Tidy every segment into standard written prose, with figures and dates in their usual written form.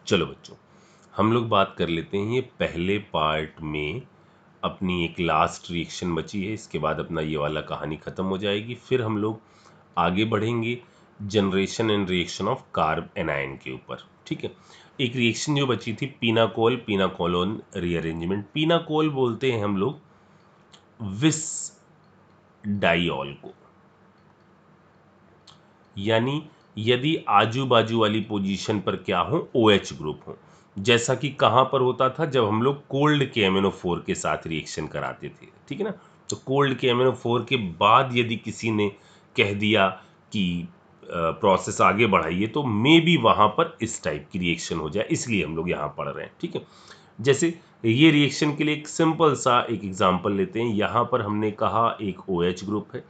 चलो बच्चों, हम लोग बात कर लेते हैं ये पहले पार्ट में। अपनी एक लास्ट रिएक्शन बची है, इसके बाद अपना ये वाला कहानी ख़त्म हो जाएगी। फिर हम लोग आगे बढ़ेंगे generation and reaction of carb anion के ऊपर। ठीक है, एक रिएक्शन जो बची थी पीनाकोल पीनाकोलोन रीअरेंजमेंट। पीनाकोल बोलते हैं हम लोग विस डाइऑल को, यानी यदि आजू बाजू वाली पोजीशन पर क्या हो, OH ग्रुप हो। जैसा कि कहाँ पर होता था, जब हम लोग कोल्ड के MnO4 के साथ रिएक्शन कराते थे। ठीक है ना, तो कोल्ड के MnO4 के बाद यदि किसी ने कह दिया कि प्रोसेस आगे बढ़ाइए, तो मे बी वहाँ पर इस टाइप की रिएक्शन हो जाए, इसलिए हम लोग यहाँ पढ़ रहे हैं। ठीक है, जैसे ये रिएक्शन के लिए एक सिंपल सा एक एग्जाम्पल लेते हैं। यहाँ पर हमने कहा एक OH ग्रुप है,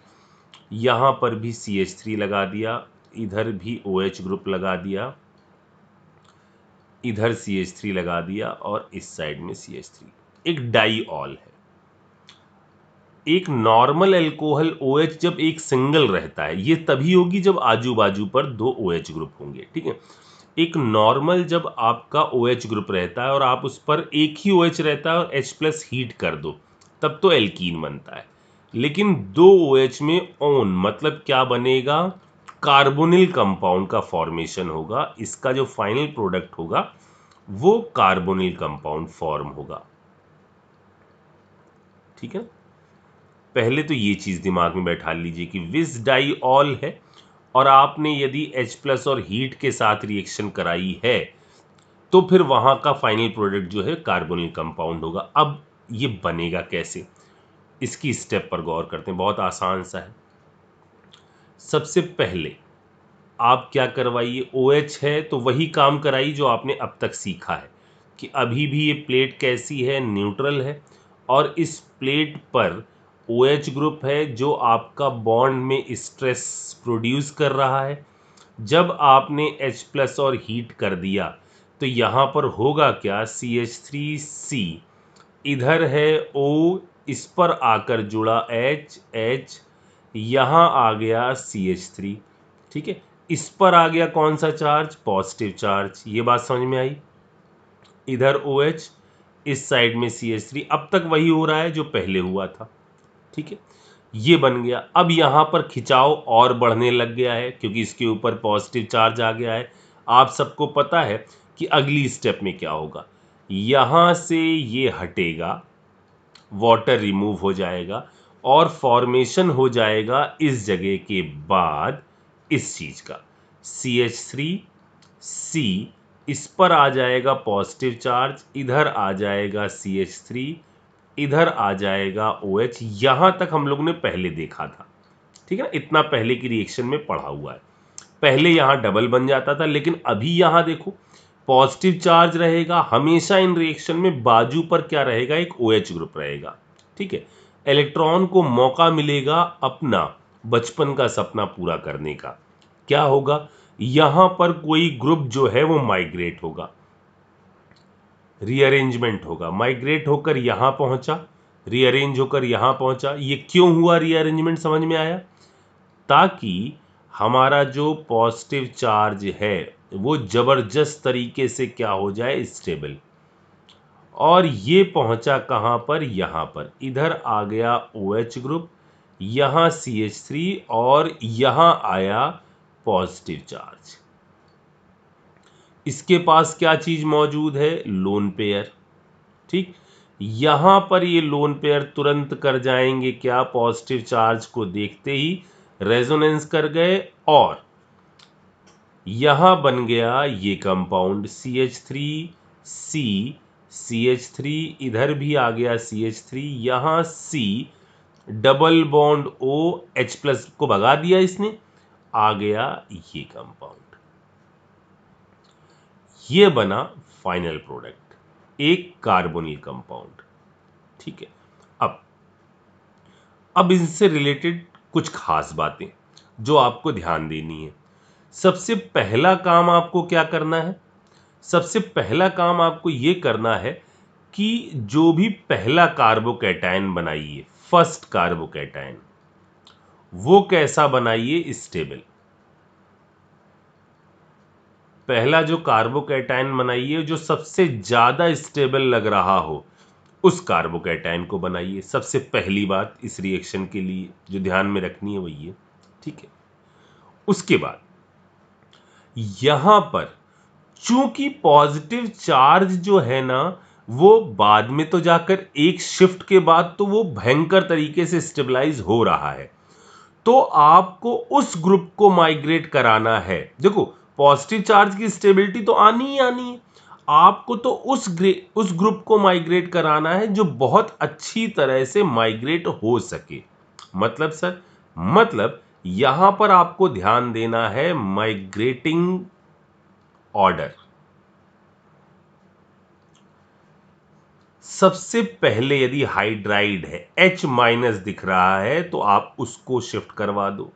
यहाँ पर भी CH3 लगा दिया, इधर भी OH ग्रुप लगा दिया, इधर CH3 लगा दिया और इस साइड में CH3। एक डाइऑल है। एक नॉर्मल अल्कोहल OH जब एक सिंगल रहता है, ये तभी होगी जब आजू बाजू पर दो OH ग्रुप होंगे। ठीक है, एक नॉर्मल जब आपका OH ग्रुप रहता है और आप उस पर एक ही OH रहता है और H+ हीट कर दो, तब तो एल्कीन बनता है। लेकिन दो OH में ओन मतलब क्या बनेगा, कार्बोनिल कंपाउंड का फॉर्मेशन होगा। इसका जो फाइनल प्रोडक्ट होगा वो कार्बोनिल कंपाउंड फॉर्म होगा। ठीक है, पहले तो ये चीज दिमाग में बैठा लीजिए कि विस डाइऑल है और आपने यदि H+ और हीट के साथ रिएक्शन कराई है, तो फिर वहां का फाइनल प्रोडक्ट जो है कार्बोनिल कंपाउंड होगा। अब ये बनेगा कैसे, इसकी स्टेप पर गौर करते हैं। बहुत आसान सा है। सबसे पहले आप क्या करवाइए, OH है तो वही काम कराइए जो आपने अब तक सीखा है कि अभी भी ये प्लेट कैसी है, न्यूट्रल है, और इस प्लेट पर OH ग्रुप है जो आपका बॉन्ड में स्ट्रेस प्रोड्यूस कर रहा है। जब आपने H+ और हीट कर दिया तो यहाँ पर होगा क्या, CH3C, इधर है O, इस पर आकर जुड़ा H, यहाँ आ गया CH3। ठीक है, इस पर आ गया कौन सा चार्ज, पॉजिटिव चार्ज। ये बात समझ में आई। इधर OH, इस साइड में CH3। अब तक वही हो रहा है जो पहले हुआ था। ठीक है, ये बन गया। अब यहाँ पर खिंचाव और बढ़ने लग गया है क्योंकि इसके ऊपर पॉजिटिव चार्ज आ गया है। आप सबको पता है कि अगली स्टेप में क्या होगा, यहाँ से ये हटेगा, वाटर रिमूव हो जाएगा और फॉर्मेशन हो जाएगा इस जगह के बाद इस चीज का CH3C। इस पर आ जाएगा पॉजिटिव चार्ज, इधर आ जाएगा CH3, इधर आ जाएगा OH। यहां तक हम लोग ने पहले देखा था। ठीक है ना, इतना पहले की रिएक्शन में पढ़ा हुआ है। पहले यहां डबल बन जाता था, लेकिन अभी यहां देखो पॉजिटिव चार्ज रहेगा हमेशा। इन रिएक्शन में बाजू पर क्या रहेगा, एक OH ग्रुप रहेगा। ठीक है, इलेक्ट्रॉन को मौका मिलेगा अपना बचपन का सपना पूरा करने का। क्या होगा, यहां पर कोई ग्रुप जो है वो माइग्रेट होगा, रीअरेंजमेंट होगा। माइग्रेट होकर यहां पहुंचा, रीअरेंज होकर यहां पहुंचा। ये क्यों हुआ रीअरेंजमेंट, समझ में आया? ताकि हमारा जो पॉजिटिव चार्ज है वो जबरदस्त तरीके से क्या हो जाए, स्टेबल। और ये पहुंचा कहां पर, यहां पर। इधर आ गया OH ग्रुप, यहां CH3 और यहां आया पॉजिटिव चार्ज। इसके पास क्या चीज मौजूद है, लोन पेयर। ठीक, यहां पर ये लोन पेयर तुरंत कर जाएंगे क्या, पॉजिटिव चार्ज को देखते ही रेजोनेंस कर गए और यहां बन गया ये कंपाउंड CH3C, CH3, इधर भी आ गया CH3, यहां C, double bond O, H+ को भगा दिया इसने, आ गया ये कंपाउंड। ये बना फाइनल प्रोडक्ट, एक कार्बोनिल कंपाउंड। ठीक है, अब इनसे रिलेटेड कुछ खास बातें जो आपको ध्यान देनी है। सबसे पहला काम आपको क्या करना है, सबसे पहला काम आपको यह करना है कि जो भी पहला कार्बोकैटायन बनाइए, फर्स्ट कार्बोकैटायन, वो कैसा बनाइए, स्टेबल। पहला जो कार्बोकैटायन बनाइए जो सबसे ज़्यादा स्टेबल लग रहा हो उस कार्बोकैटायन को बनाइए। सबसे पहली बात इस रिएक्शन के लिए जो ध्यान में रखनी है वही है, ठीक है। उसके बाद यहां पर चूंकि पॉजिटिव चार्ज जो है ना वो बाद में तो जाकर एक शिफ्ट के बाद तो वो भयंकर तरीके से स्टेबलाइज हो रहा है, तो आपको उस ग्रुप को माइग्रेट कराना है। देखो पॉजिटिव चार्ज की स्टेबिलिटी तो आनी ही आनी है, आपको तो उस ग्रुप को माइग्रेट कराना है जो बहुत अच्छी तरह से माइग्रेट हो सके। मतलब सर, मतलब यहां पर आपको ध्यान देना है माइग्रेटिंग ऑर्डर। सबसे पहले यदि हाइड्राइड है, H माइनस दिख रहा है तो आप उसको शिफ्ट करवा दो।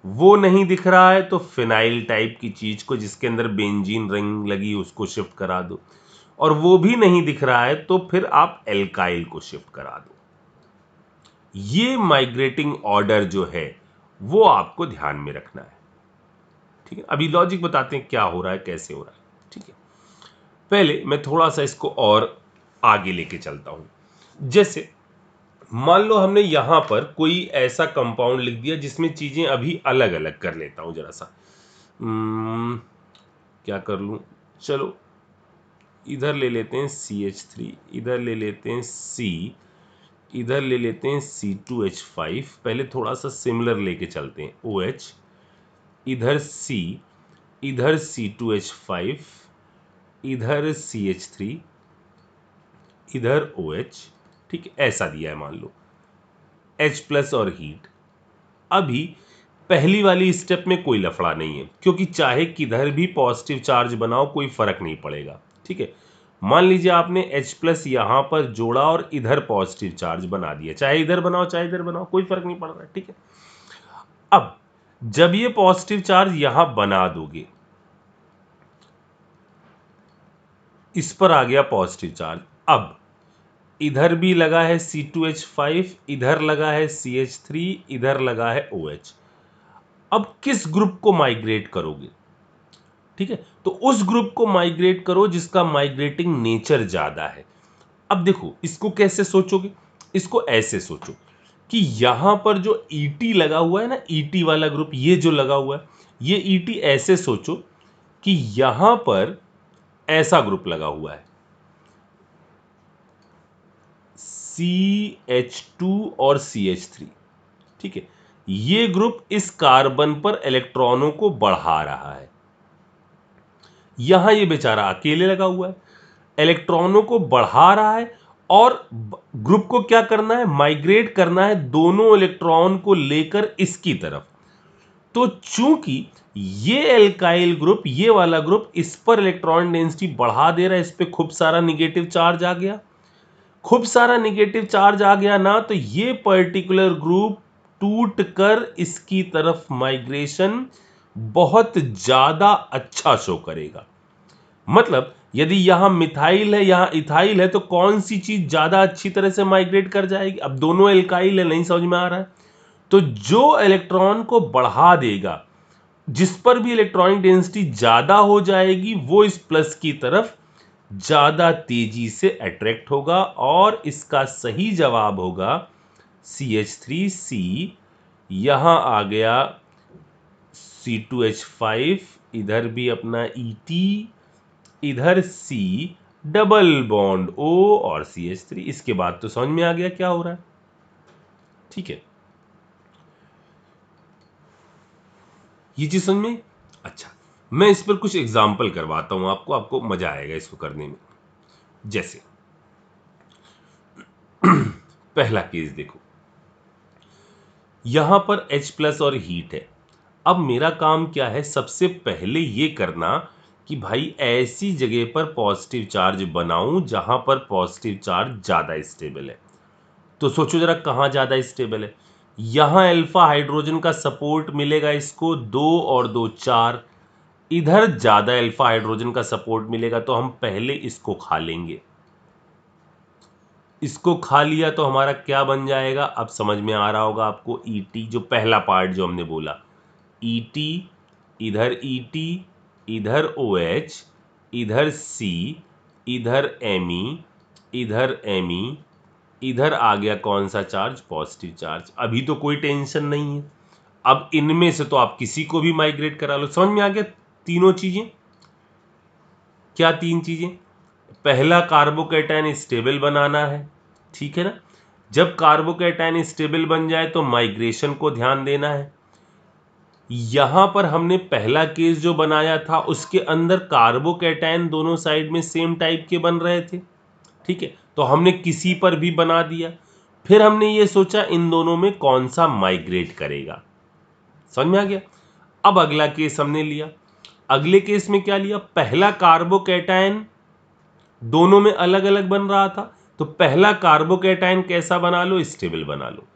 वो नहीं दिख रहा है तो फिनाइल टाइप की चीज को जिसके अंदर बेंजीन रिंग लगी उसको शिफ्ट करा दो, और वो भी नहीं दिख रहा है तो फिर आप एल्काइल को शिफ्ट करा दो। ये माइग्रेटिंग ऑर्डर जो है वो आपको ध्यान में रखना है, ठीक है। अभी लॉजिक बताते हैं क्या हो रहा है, कैसे हो रहा है, ठीक है। पहले मैं थोड़ा सा इसको और आगे लेके चलता हूं। जैसे मान लो हमने यहां पर कोई ऐसा कंपाउंड लिख दिया जिसमें चीजें अभी अलग अलग कर लेता हूं जरा सा। क्या कर लूं, चलो इधर ले लेते हैं CH3, इधर ले लेते हैं C, इधर ले लेते हैं C2H5। पहले थोड़ा सा सिमिलर लेके चलते हैं, OH, इधर C, इधर C2H5, इधर CH3, इधर OH, ठीक है। ऐसा दिया है मान लो, H प्लस और हीट। अभी पहली वाली स्टेप में कोई लफड़ा नहीं है क्योंकि चाहे किधर भी पॉजिटिव चार्ज बनाओ कोई फर्क नहीं पड़ेगा, ठीक है। मान लीजिए आपने H प्लस यहां पर जोड़ा और इधर पॉजिटिव चार्ज बना दिया, चाहे इधर बनाओ चाहे इधर बनाओ कोई फर्क नहीं पड़ रहा है, ठीक है। अब जब ये पॉजिटिव चार्ज यहां बना दोगे, इस पर आ गया पॉजिटिव चार्ज, अब इधर भी लगा है C2H5, इधर लगा है CH3, इधर लगा है OH। अब किस ग्रुप को माइग्रेट करोगे, ठीक है। तो उस ग्रुप को माइग्रेट करो जिसका माइग्रेटिंग नेचर ज्यादा है। अब देखो इसको कैसे सोचोगे, इसको ऐसे सोचो कि यहां पर जो ET लगा हुआ है ना, ET वाला ग्रुप ये जो लगा हुआ है, ये ET ऐसे सोचो कि यहां पर ऐसा ग्रुप लगा हुआ है CH2 और CH3, ठीक है। ये ग्रुप इस कार्बन पर इलेक्ट्रॉनों को बढ़ा रहा है, यहां ये बेचारा अकेले लगा हुआ है, इलेक्ट्रॉनों को बढ़ा रहा है और ग्रुप को क्या करना है, माइग्रेट करना है दोनों इलेक्ट्रॉन को लेकर इसकी तरफ। तो चूंकि ये एल्काइल ग्रुप, ये वाला ग्रुप इस पर इलेक्ट्रॉन डेंसिटी बढ़ा दे रहा है, इस पे खूब सारा निगेटिव चार्ज आ गया, खूब सारा निगेटिव चार्ज आ गया ना, तो ये पर्टिकुलर ग्रुप टूट कर इसकी तरफ माइग्रेशन बहुत ज्यादा अच्छा शो करेगा। मतलब यदि यहां मिथाइल है यहां इथाइल है तो कौन सी चीज ज्यादा अच्छी तरह से माइग्रेट कर जाएगी। अब दोनों एल्काइल है, नहीं समझ में आ रहा है, तो जो इलेक्ट्रॉन को बढ़ा देगा, जिस पर भी इलेक्ट्रॉनिक डेंसिटी ज्यादा हो जाएगी, वो इस प्लस की तरफ ज्यादा तेजी से अट्रैक्ट होगा, और इसका सही जवाब होगा CH3C। यहां आ गया C2H5, इधर भी अपना ET, इधर C, डबल बॉन्ड O और CH3। इसके बाद तो समझ में आ गया क्या हो रहा है, ठीक है। ये चीज समझ में। अच्छा, मैं इस पर कुछ एग्जाम्पल करवाता हूं आपको, आपको मजा आएगा इसको करने में। जैसे पहला केस देखो, यहां पर H प्लस और हीट है। अब मेरा काम क्या है, सबसे पहले ये करना कि भाई ऐसी जगह पर पॉजिटिव चार्ज बनाऊं जहां पर पॉजिटिव चार्ज ज्यादा स्टेबल है। तो सोचो जरा कहां ज्यादा स्टेबल है, यहां अल्फा हाइड्रोजन का सपोर्ट मिलेगा इसको 2 और 2 4, इधर ज्यादा अल्फा हाइड्रोजन का सपोर्ट मिलेगा, तो हम पहले इसको खा लेंगे। इसको खा लिया तो हमारा क्या बन जाएगा, अब समझ में आ रहा होगा आपको, ET जो पहला पार्ट जो हमने बोला, ET, इधर ET, इधर OH, इधर C, इधर Me, इधर Me, इधर आ गया कौन सा चार्ज, पॉजिटिव चार्ज। अभी तो कोई टेंशन नहीं है। अब इनमें से तो आप किसी को भी माइग्रेट करा लो। समझ में आ गया तीनों चीजें? क्या तीन चीजें? पहला, कार्बोकैटायन स्टेबल बनाना है, ठीक है ना। जब कार्बोकैटायन स्टेबल बन जाए तो माइग्रेशन को ध्यान देना है। यहां पर हमने पहला केस जो बनाया था उसके अंदर कार्बोकैटायन दोनों साइड में सेम टाइप के बन रहे थे, ठीक है, तो हमने किसी पर भी बना दिया। फिर हमने ये सोचा इन दोनों में कौन सा माइग्रेट करेगा। समझ में आ गया? अब अगला केस हमने लिया। अगले केस में क्या लिया? पहला कार्बोकैटायन दोनों में अलग अलग बन रहा था, तो पहला कार्बोकैटायन कैसा बना लो, स्टेबल बना लो।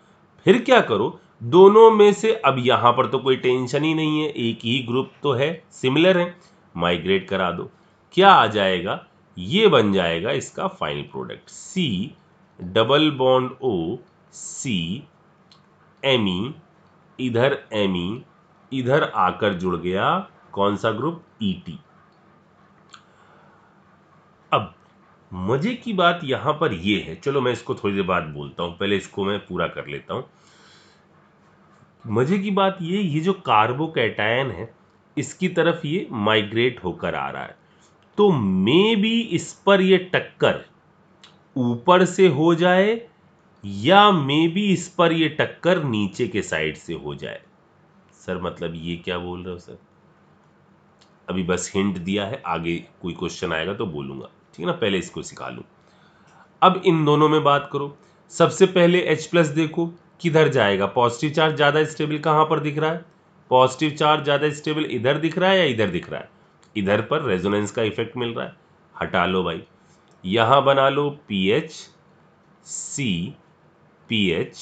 फिर क्या करो, दोनों में से, अब यहां पर तो कोई टेंशन ही नहीं है, एक ही ग्रुप तो है, सिमिलर है, माइग्रेट करा दो। क्या आ जाएगा? ये बन जाएगा इसका final product, C double bond O, C Me, इधर Me, इधर आकर जुड़ गया कौन सा ग्रुप, ET। अब मजे की बात यहां पर यह है, चलो मैं इसको थोड़ी देर बाद बोलता हूं, पहले इसको मैं पूरा कर लेता हूं। मजे की बात ये जो कार्बोकैटायन है इसकी तरफ ये माइग्रेट होकर आ रहा है, तो मे बी इस पर ये टक्कर ऊपर से हो जाए या मे बी इस पर ये टक्कर नीचे के साइड से हो जाए। सर मतलब ये क्या बोल रहे हो सर? अभी बस हिंट दिया है, आगे कोई क्वेश्चन आएगा तो बोलूंगा, ठीक है ना, पहले इसको सिखा लूं। अब इन दोनों में बात करो। सबसे पहले H+ देखो किधर जाएगा, पॉजिटिव चार्ज ज्यादा स्टेबल कहां पर दिख रहा है, पॉजिटिव चार्ज ज्यादा स्टेबल इधर दिख रहा है या इधर दिख रहा है, इधर पर रेजोनेंस का इफेक्ट मिल रहा है, हटा लो भाई। यहां बना लो PH, C, PH,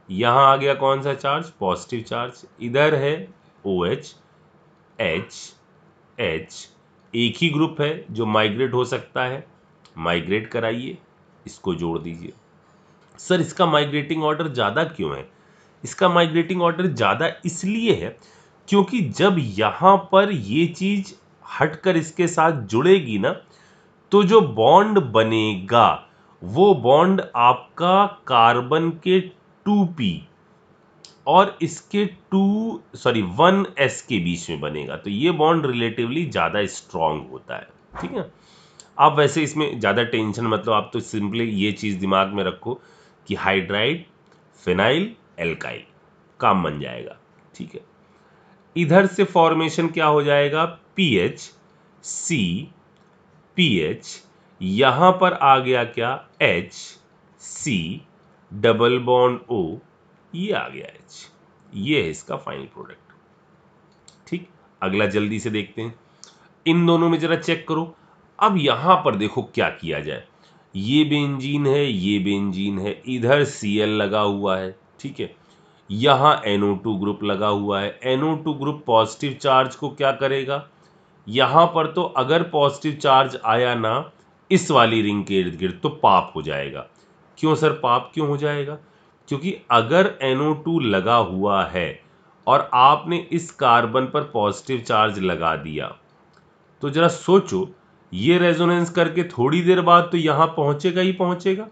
यहां आ गया कौन सा चार्ज, पॉजिटिव चार्ज, इधर है OH, H, H, एक ही ग्रुप है जो माइग्रेट हो सकता है, माइग्रेट कराइए, इसको जोड़ दीजिए। सर इसका माइग्रेटिंग ऑर्डर ज़्यादा क्यों है? इसका माइग्रेटिंग ऑर्डर ज़्यादा इसलिए है क्योंकि जब यहां पर ये चीज हटकर इसके साथ जुड़ेगी ना, तो जो बॉन्ड बनेगा वो बॉन्ड आपका कार्बन के 2p और इसके 1s के बीच में बनेगा, तो ये बॉन्ड रिलेटिवली ज़्यादा स्ट्रांग होता है, ठीक है। आप वैसे इसमें ज़्यादा टेंशन मतलब, आप तो सिंपली ये चीज़ दिमाग में रखो कि हाइड्राइड फिनाइल एल्काइल काम बन जाएगा, ठीक है। इधर से फॉर्मेशन क्या हो जाएगा, PH, C, PH, यहां पर आ गया क्या, H, C double bond O, ये आ गया H, ये है इसका फाइनल प्रोडक्ट, ठीक। अगला जल्दी से देखते हैं, इन दोनों में जरा चेक करो। अब यहां पर देखो क्या किया जाए, ये बेंजीन है, ये बेंजीन है, इधर Cl लगा हुआ है, ठीक है, यहां NO2 ग्रुप लगा हुआ है। NO2 ग्रुप पॉजिटिव चार्ज को क्या करेगा, यहां पर तो अगर पॉजिटिव चार्ज आया ना इस वाली रिंग के इर्द गिर्द तो पाप हो जाएगा। क्यों सर पाप क्यों हो जाएगा? क्योंकि अगर NO2 लगा हुआ है और आपने इस कार्बन पर पॉजिटिव चार्ज लगा दिया, तो जरा सोचो ये रेजोनेंस करके थोड़ी देर बाद तो यहां पहुंचेगा ही पहुंचेगा।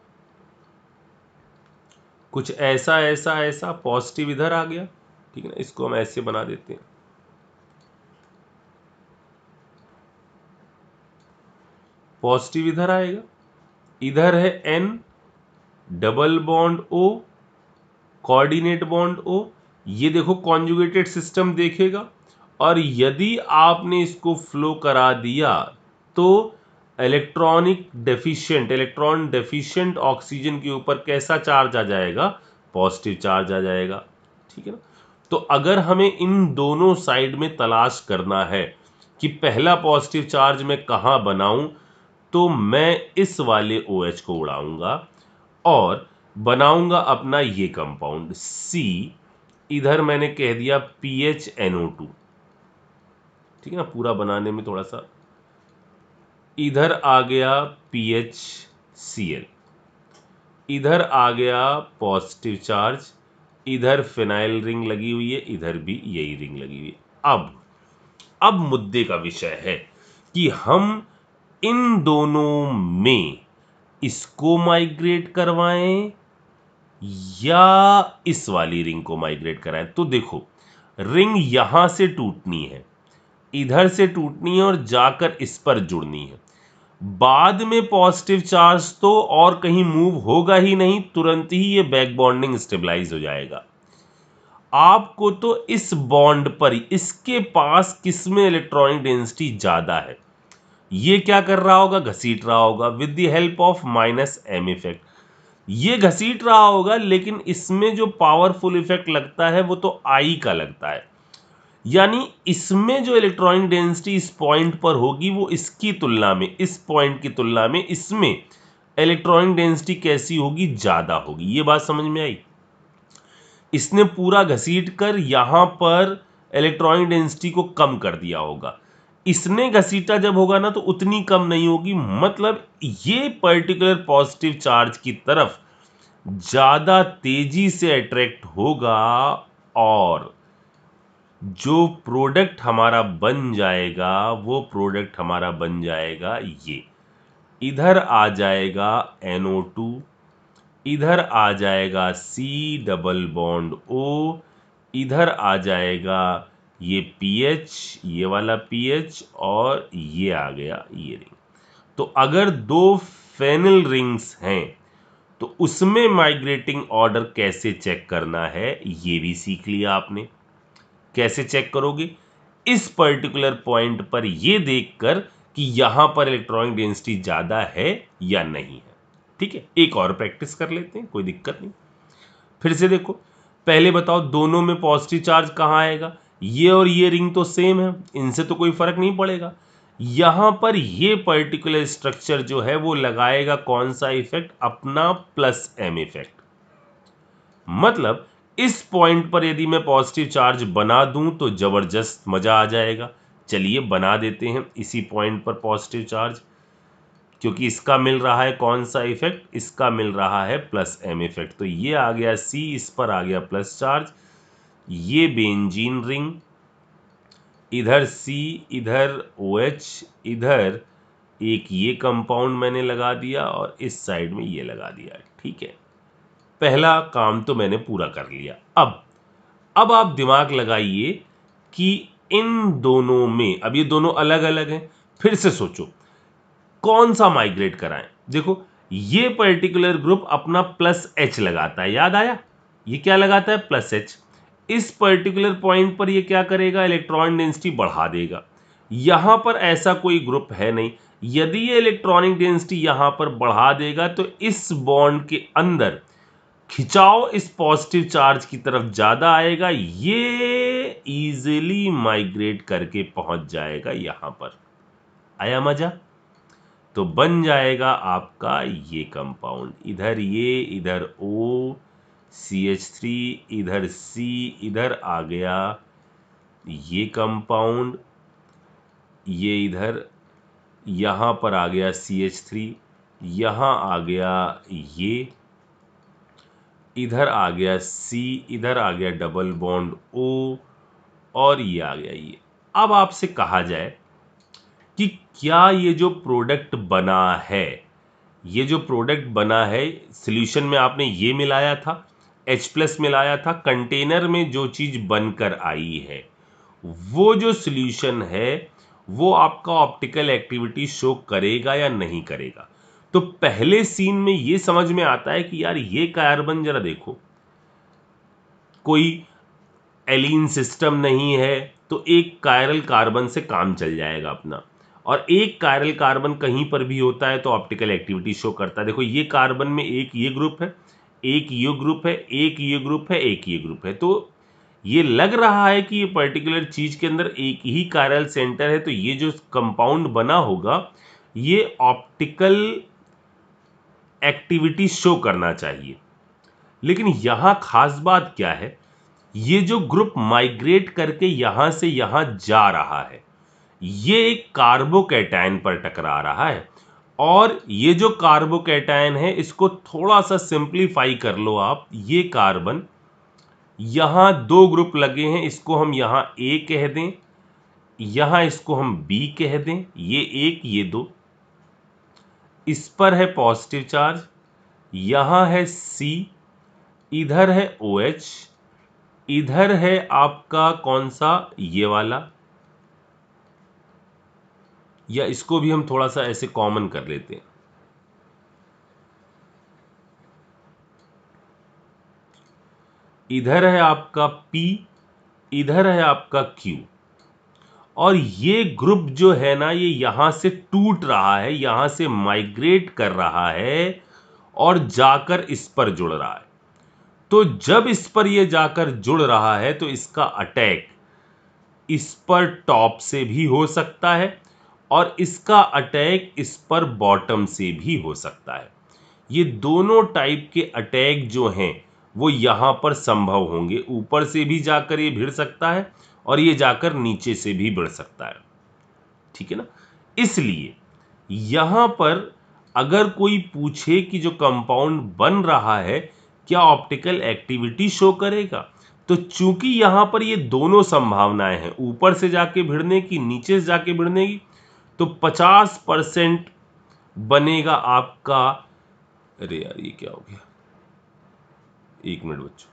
कुछ ऐसा ऐसा ऐसा पॉजिटिव इधर आ गया, ठीक है ना, इसको हम ऐसे बना देते हैं, पॉजिटिव इधर आएगा, इधर है N double bond O, coordinate bond O, ये देखो कॉन्जुगेटेड सिस्टम देखेगा, और यदि आपने इसको फ्लो करा दिया तो इलेक्ट्रॉन डेफिशिएंट ऑक्सीजन के ऊपर कैसा चार्ज आ जाएगा, पॉजिटिव चार्ज आ जाएगा, ठीक है ना। तो अगर हमें इन दोनों साइड में तलाश करना है कि पहला पॉजिटिव चार्ज मैं कहां बनाऊं, तो मैं इस वाले OH को उड़ाऊंगा और बनाऊंगा अपना ये कंपाउंड C, इधर मैंने कह दिया PHNO2, ठीक है ना, पूरा बनाने में थोड़ा सा, इधर आ गया PHCl, इधर आ गया पॉजिटिव चार्ज, इधर फिनाइल रिंग लगी हुई है, इधर भी यही रिंग लगी हुई है। अब अब मुद्दे का विषय है कि हम इन दोनों में इसको माइग्रेट करवाएं या इस वाली रिंग को माइग्रेट कराएं। तो देखो, रिंग यहां से टूटनी है, इधर से टूटनी है और जाकर इस पर जुड़नी है। बाद में पॉजिटिव चार्ज तो और कहीं मूव होगा ही नहीं, तुरंत ही ये बैक बॉन्डिंग स्टेबलाइज हो जाएगा। आपको तो इस बॉन्ड पर, इसके पास किसमें इलेक्ट्रॉनिक डेंसिटी ज्यादा है, ये क्या कर रहा होगा, घसीट रहा होगा with the help of minus M effect. ये घसीट रहा होगा, लेकिन इसमें जो पावरफुल इफेक्ट लगता है वो तो आई का लगता है। यानी इसमें जो इलेक्ट्रॉनिक डेंसिटी इस पॉइंट पर होगी वो इसकी तुलना में, इस पॉइंट की तुलना में इसमें इलेक्ट्रॉनिक डेंसिटी कैसी होगी, ज्यादा होगी। ये बात समझ में आई? इसने पूरा घसीट कर यहां पर इलेक्ट्रॉनिक डेंसिटी को कम कर दिया होगा। इसने घसीटा जब होगा ना तो उतनी कम नहीं होगी, मतलब ये पर्टिकुलर पॉजिटिव चार्ज की तरफ ज्यादा तेजी से अट्रैक्ट होगा और जो प्रोडक्ट हमारा बन जाएगा वो प्रोडक्ट हमारा बन जाएगा ये। इधर आ जाएगा NO2, इधर आ जाएगा C डबल बॉन्ड O, इधर आ जाएगा ये PH, ये वाला PH, और ये आ गया ये रिंग। तो अगर दो फेनिल रिंग्स हैं तो उसमें माइग्रेटिंग ऑर्डर कैसे चेक करना है ये भी सीख लिया आपने। कैसे चेक करोगे? इस पर्टिकुलर पॉइंट पर ये देखकर कि यहां पर इलेक्ट्रॉनिक डेंसिटी ज्यादा है या नहीं है। ठीक है, एक और प्रैक्टिस कर लेते हैं, कोई दिक्कत नहीं। फिर से देखो, पहले बताओ दोनों में पॉजिटिव चार्ज कहां आएगा? ये और ये रिंग तो सेम है, इनसे तो कोई फर्क नहीं पड़ेगा। यहां पर ये पर्टिकुलर स्ट्रक्चर जो है वो लगाएगा कौन सा इफेक्ट? अपना प्लस एम इफेक्ट। मतलब इस पॉइंट पर यदि मैं पॉजिटिव चार्ज बना दूं तो जबरदस्त मजा आ जाएगा। चलिए बना देते हैं इसी पॉइंट पर पॉजिटिव चार्ज, क्योंकि इसका मिल रहा है कौन सा इफेक्ट? इसका मिल रहा है प्लस एम इफेक्ट। तो ये आ गया C, इस पर आ गया प्लस चार्ज। ये बेंजीन रिंग, इधर C, इधर OH, इधर एक ये कंपाउंड मैंने लगा दिया और इस साइड में ये लगा दिया। ठीक है, पहला काम तो मैंने पूरा कर लिया। अब आप दिमाग लगाइए कि इन दोनों में, अब ये दोनों अलग अलग हैं, फिर से सोचो कौन सा माइग्रेट कराएं। देखो, ये पर्टिकुलर ग्रुप अपना प्लस H लगाता है, याद आया? ये क्या लगाता है? Plus H। इस पर्टिकुलर पॉइंट पर ये क्या करेगा? इलेक्ट्रॉनिक डेंसिटी बढ़ा देगा। यहां पर ऐसा कोई ग्रुप है नहीं। यदि ये इलेक्ट्रॉनिक डेंसिटी यहां पर बढ़ा देगा तो इस बॉन्ड के अंदर खिंचाव इस पॉजिटिव चार्ज की तरफ ज्यादा आएगा, ये इजीली माइग्रेट करके पहुंच जाएगा यहां पर। आया मजा? तो बन जाएगा आपका ये कंपाउंड, इधर ये, इधर O CH3, इधर C, इधर आ गया ये कंपाउंड, ये इधर यहां पर आ गया CH3, यहां आ गया ये, इधर आ गया C, इधर आ गया डबल बॉन्ड O, और ये आ गया ये। अब आपसे कहा जाए कि क्या ये जो प्रोडक्ट बना है, ये जो प्रोडक्ट बना है, सॉल्यूशन में आपने ये मिलाया था, H+ मिलाया था, कंटेनर में जो चीज बनकर आई है वो जो सॉल्यूशन है वो आपका ऑप्टिकल एक्टिविटी शो करेगा या नहीं करेगा? तो पहले सीन में ये समझ में आता है कि यार ये कार्बन जरा देखो, कोई एलीन सिस्टम नहीं है, तो एक कायरल कार्बन से काम चल जाएगा अपना, और एक कायरल कार्बन कहीं पर भी होता है तो ऑप्टिकल एक्टिविटी शो करता है। देखो, ये कार्बन में एक ये ग्रुप है, एक ये ग्रुप है, एक ये ग्रुप है, एक ये ग्रुप है, तो ये लग रहा है कि ये पर्टिकुलर चीज के अंदर एक ही कायरल सेंटर है, तो ये जो कंपाउंड बना होगा ये ऑप्टिकल एक्टिविटी शो करना चाहिए। लेकिन यहां खास बात क्या है? ये जो ग्रुप माइग्रेट करके यहां से यहां जा रहा है, ये एक कार्बोकैटायन पर टकरा रहा है, और ये जो कार्बोकैटायन है इसको थोड़ा सा सिंपलीफाई कर लो आप। ये कार्बन, यहां दो ग्रुप लगे हैं, इसको हम यहां A कह दें, यहां इसको हम B कह दें, ये एक ये दो, इस पर है पॉजिटिव चार्ज, यहां है C, इधर है OH, इधर है आपका कौन सा, ये वाला, या इसको भी हम थोड़ा सा ऐसे कॉमन कर लेते हैं, इधर है आपका P, इधर है आपका Q, और ये ग्रुप जो है ना ये यहां से टूट रहा है, यहां से माइग्रेट कर रहा है और जाकर इस पर जुड़ रहा है। तो जब इस पर ये जाकर जुड़ रहा है तो इसका अटैक इस पर टॉप से भी हो सकता है और इसका अटैक इस पर बॉटम से भी हो सकता है। ये दोनों टाइप के अटैक जो हैं वो यहां पर संभव होंगे, ऊपर से भी जाकर ये भिड़ सकता है और ये जाकर नीचे से भी भिड़ सकता है, ठीक है ना। इसलिए यहां पर अगर कोई पूछे कि जो कंपाउंड बन रहा है क्या ऑप्टिकल एक्टिविटी शो करेगा, तो चूंकि यहां पर ये दोनों संभावनाएं हैं, ऊपर से जाके भिड़ने की, नीचे से जाके भिड़ने की, तो 50% बनेगा आपका, अरे यार ये क्या हो गया, एक मिनट बच्चों,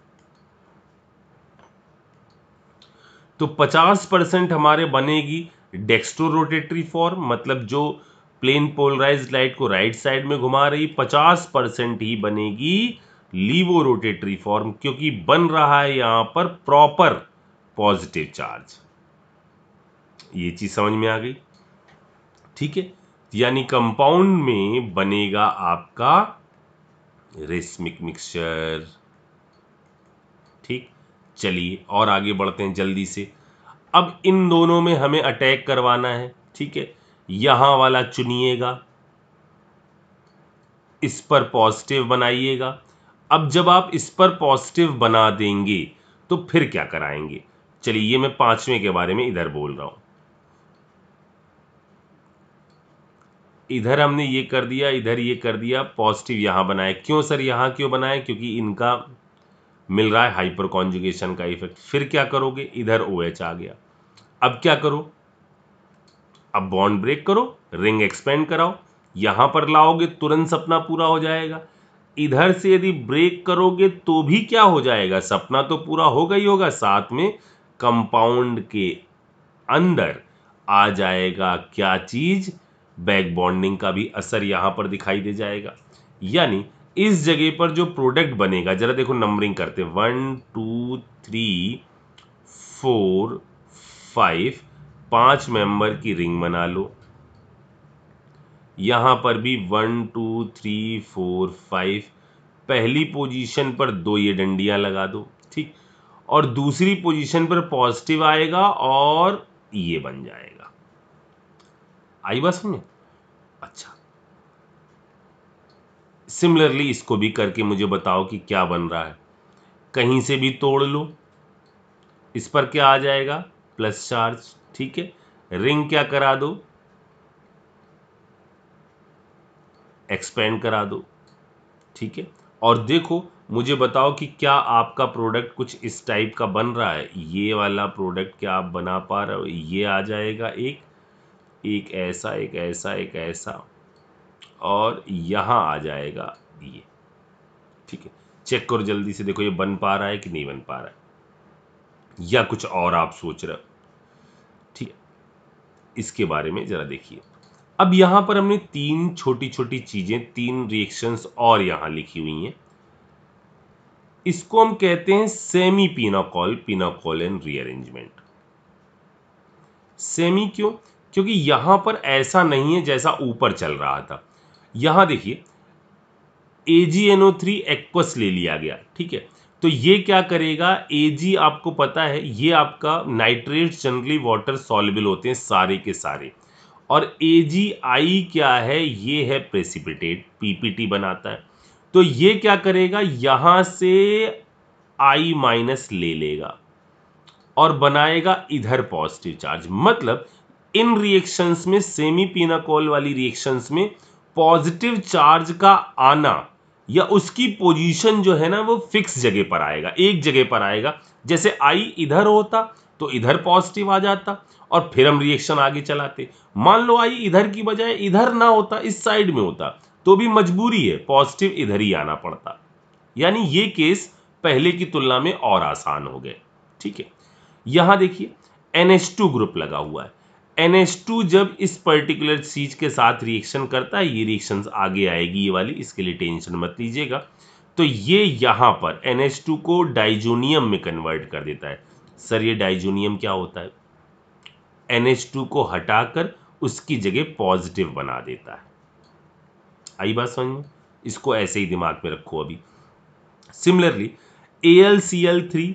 तो 50% हमारे बनेगी डेक्स्ट्रो रोटेटरी फॉर्म, मतलब जो प्लेन पोलराइज्ड लाइट को राइट साइड में घुमा रही, 50% ही बनेगी लीवो रोटेटरी फॉर्म, क्योंकि बन रहा है यहां पर प्रॉपर पॉजिटिव चार्ज। ये चीज समझ में आ गई, ठीक है। यानी कंपाउंड में बनेगा आपका रेसमिक मिक्सचर, ठीक। चलिए और आगे बढ़ते हैं जल्दी से। अब इन दोनों में हमें अटैक करवाना है, ठीक है। यहां वाला चुनिएगा, इस पर पॉजिटिव बनाइएगा। अब जब आप इस पर पॉजिटिव बना देंगे तो फिर क्या कराएंगे, चलिए ये मैं पांचवें के बारे में इधर बोल रहा हूं। इधर हमने ये कर दिया, इधर ये कर दिया, पॉजिटिव यहां बनाए। क्यों सर यहां क्यों बनाए, क्योंकि इनका मिल रहा है हाइपर कॉन्जुगेशन का इफेक्ट। फिर क्या करोगे, इधर OH आ गया, अब क्या करो, अब बॉन्ड ब्रेक करो, रिंग एक्सपेंड कराओ, यहां पर लाओगे तुरंत सपना पूरा हो जाएगा। इधर से यदि ब्रेक करोगे तो भी क्या हो जाएगा, सपना तो पूरा होगा ही होगा, साथ में कंपाउंड के अंदर आ जाएगा क्या चीज, बैक बॉन्डिंग का भी असर यहां पर दिखाई दे जाएगा। यानी इस जगह पर जो प्रोडक्ट बनेगा, जरा देखो नंबरिंग करते, 1 2 3 4 5, 5 मेंबर की रिंग बना लो। यहां पर भी 1 2 3 4 5, पहली पोजीशन पर 2 ये डंडियां लगा दो, ठीक। और दूसरी पोजीशन पर पॉजिटिव आएगा और ये बन जाएगा। आई बात समझ? अच्छा, सिमिलरली इसको भी करके मुझे बताओ कि क्या बन रहा है। कहीं से भी तोड़ लो, इस पर क्या आ जाएगा, प्लस चार्ज, ठीक है। रिंग क्या करा दो, एक्सपेंड करा दो, ठीक है। और देखो मुझे बताओ कि क्या आपका प्रोडक्ट कुछ इस टाइप का बन रहा है, ये वाला प्रोडक्ट क्या आप बना पा रहे हो, ये आ जाएगा एक, एक ऐसा, एक ऐसा, एक ऐसा, और यहां आ जाएगा ये, ठीक है। चेक करो जल्दी से, देखो ये बन पा रहा है कि नहीं बन पा रहा है, या कुछ और आप सोच रहे हो, ठीक है। इसके बारे में जरा देखिए। अब यहां पर हमने तीन छोटी छोटी चीजें, तीन रिएक्शंस और यहां लिखी हुई हैं। इसको हम कहते हैं सेमी पिनोकॉल, पिनोकोलिन रीअरेंजमेंट। सेमी क्यों, क्योंकि यहां पर ऐसा नहीं है जैसा ऊपर चल रहा था। यहां देखिए AgNO3 एक्वस ले लिया गया, ठीक है। तो ये क्या करेगा, Ag आपको पता है ये आपका नाइट्रेट्स जनरली वाटर सॉल्युबल होते हैं सारे के सारे, और AgI क्या है, ये है प्रेसिपिटेट, PPT बनाता है। तो ये क्या करेगा, यहां से I- ले लेगा और बनाएगा इधर पॉजिटिव चार्ज। मतलब इन रिएक्शंस में, सेमी पिनाकोल वाली रिएक्शंस में पॉजिटिव चार्ज का आना या उसकी पोजीशन जो है ना वो फिक्स जगह पर आएगा, एक जगह पर आएगा। जैसे I इधर होता तो इधर पॉजिटिव आ जाता, और फिर हम रिएक्शन आगे चलाते। मान लो आई इधर की बजाय इधर ना होता, इस साइड में होता, तो भी मजबूरी है, पॉजिटिव इधर ही आना पड़ता। यानी ये केस पहले की तुलना में और आसान हो गए। ठीक है, यहां देखिए NH2 ग्रुप लगा हुआ है। NH2 जब इस पर्टिकुलर चीज के साथ रिएक्शन करता है, ये रिएक्शंस आगे आएगी ये वाली, इसके लिए टेंशन मत लीजिएगा। तो ये यहां पर NH2 को डाइजोनियम में कन्वर्ट कर देता है। सर ये डाइजोनियम क्या होता है? NH2 को हटाकर उसकी जगह पॉजिटिव बना देता है। आई बात समझ में? इसको ऐसे ही दिमाग में रखो अभी। सिमिलरली AlCl3,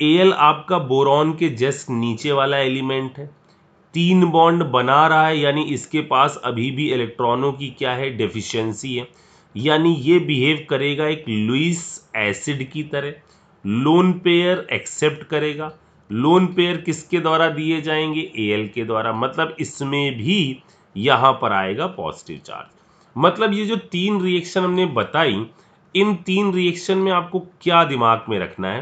Al आपका बोरॉन के जस्ट नीचे वाला एलिमेंट है, 3 बॉन्ड बना रहा है, यानी इसके पास अभी भी इलेक्ट्रॉनों की क्या है, डेफिशिएंसी है। यानी ये बिहेव करेगा एक लुईस एसिड की तरह, लोन पेयर एक्सेप्ट करेगा। लोन पेयर किसके द्वारा दिए जाएंगे? Al के द्वारा। मतलब इसमें भी यहां पर आएगा पॉजिटिव चार्ज। मतलब ये जो 3 रिएक्शन हमने बताई, इन 3 रिएक्शन में आपको क्या दिमाग में रखना है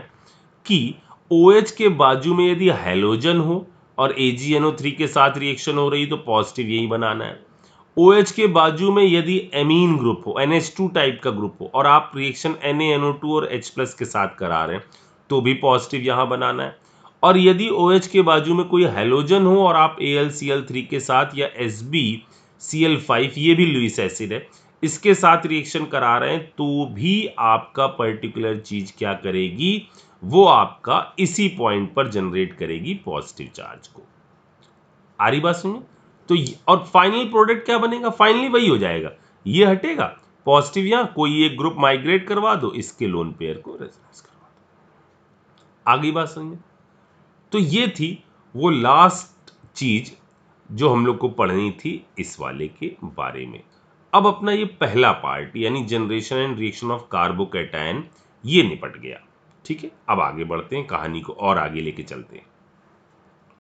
कि OH के बाजू में यदि हैलोजन हो और AgNO3 के साथ रिएक्शन हो रही तो पॉजिटिव यही बनाना है। OH के बाजू में यदि एमीन ग्रुप हो, NH2 टाइप का ग्रुप हो, और आप रिएक्शन NaNO2 और H+ के साथ करा रहे हैं तो भी पॉजिटिव यहां बनाना है। और यदि OH के बाजू में कोई हैलोजन हो और आप AlCl3 के साथ या SbCl5, ये भी लुईस एसिड है, इसके साथ रिएक्शन करा रहे हैं तो भी आपका पर्टिकुलर चीज क्या करेगी, वो आपका इसी पॉइंट पर जनरेट करेगी पॉजिटिव चार्ज को। आ रही बात सुनिए? तो और फाइनल प्रोडक्ट क्या बनेगा? फाइनली वही हो जाएगा, ये हटेगा, पॉजिटिव यहां कोई एक ग्रुप माइग्रेट करवा दो, इसके लोन पेयर को रेजोनेंस करवा दो। आ गई बात समझे? तो ये थी वो लास्ट चीज जो हम लोग को पढ़नी थी इस वाले के बारे में। अब अपना ये पहला पार्ट यानी generation and reaction of carbocation ये निपट गया। ठीक है, अब आगे बढ़ते हैं, कहानी को और आगे लेके चलते हैं।